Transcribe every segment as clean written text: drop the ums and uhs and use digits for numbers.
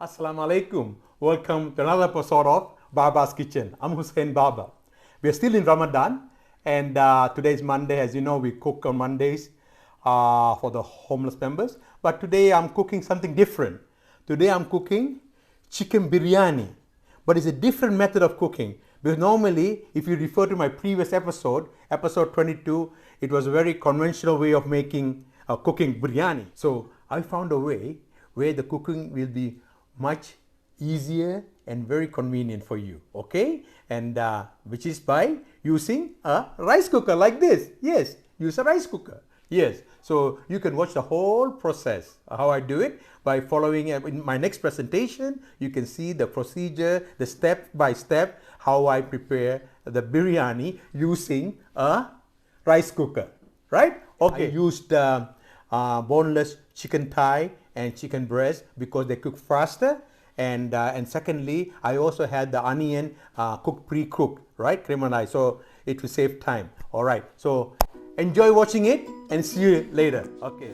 Assalamu alaikum. Welcome to another episode of Baba's Kitchen. I'm Hussain Baba. We're still in Ramadan, and today is Monday. As you know, we cook on Mondays for the homeless members. But today I'm cooking something different. Today I'm cooking chicken biryani, but it's a different method of cooking. Because normally, if you refer to my previous episode, episode 22, it was a very conventional way of making cooking biryani. So I found a way where the cooking will be much easier and very convenient for you, okay? And which is by using a rice cooker like this. Yes, use a rice cooker. Yes, so you can watch the whole process, how I do it, by following in my next presentation. You can see the procedure, the step by step, how I prepare the biryani using a rice cooker, right? Okay. I used boneless chicken thigh and chicken breast because they cook faster. And secondly, I also had the onion pre-cooked, right? Caramelized, so it will save time. All right, so enjoy watching it and see you later. Okay.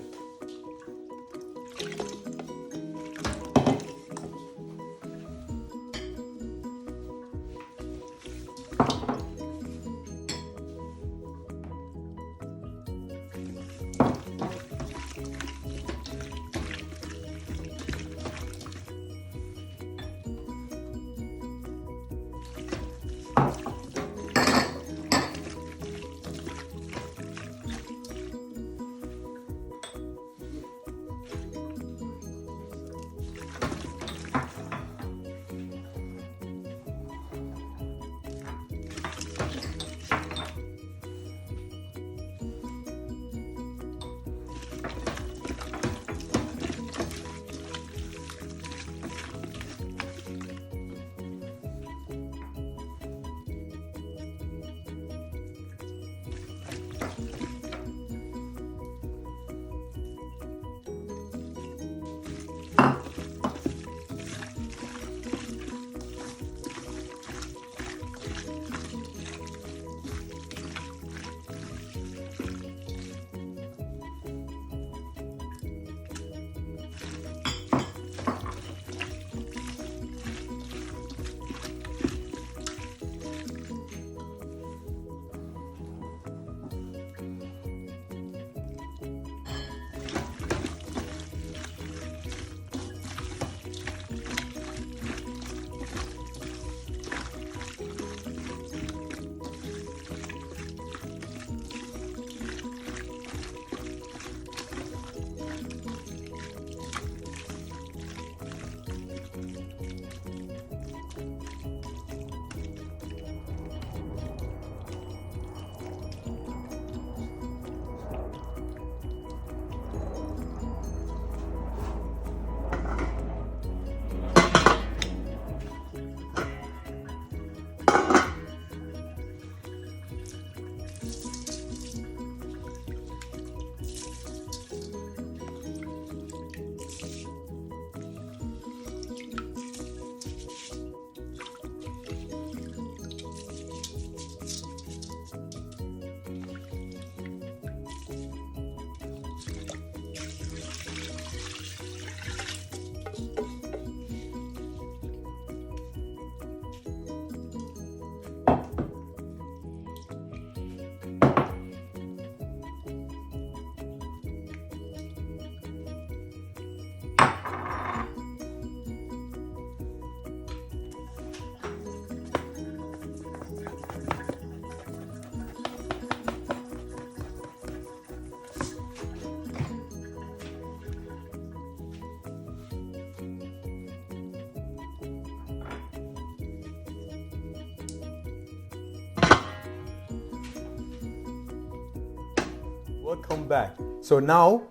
Welcome back. So now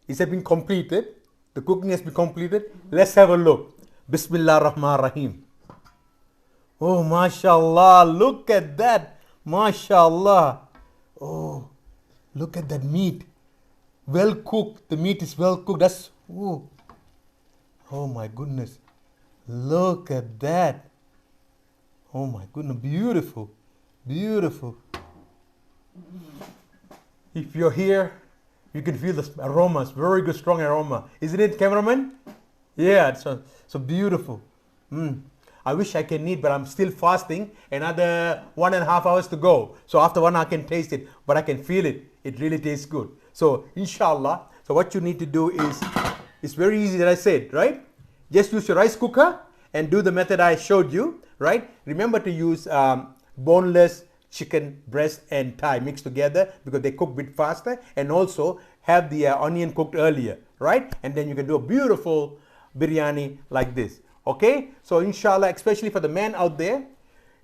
it has been completed. The cooking has been completed. Let's have a look. Bismillah Rahman Rahim. Oh, mashallah. Look at that. Mashallah. Oh, look at that meat. Well cooked. The meat is well cooked. That's, oh my goodness. Look at that. Oh my goodness. Beautiful. Beautiful. If you're here, you can feel the aromas, very good, strong aroma. Isn't it, cameraman? Yeah, it's so beautiful. Mm. I wish I can eat, but I'm still fasting. Another 1.5 hours to go. So after 1 hour, I can taste it, but I can feel it. It really tastes good. So inshallah. So what you need to do is, it's very easy that I said, right? Just use your rice cooker and do the method I showed you, right? Remember to use boneless chicken breast and thigh mixed together because they cook a bit faster, and also have the onion cooked earlier, right? And then you can do a beautiful biryani like this. Okay, so inshallah, especially for the men out there,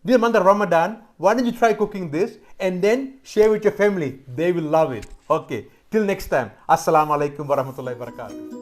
this month of Ramadan, why don't you try cooking this and then share with your family? They will love it. Okay, till next time. Assalamu alaikum warahmatullahi wabarakatuh.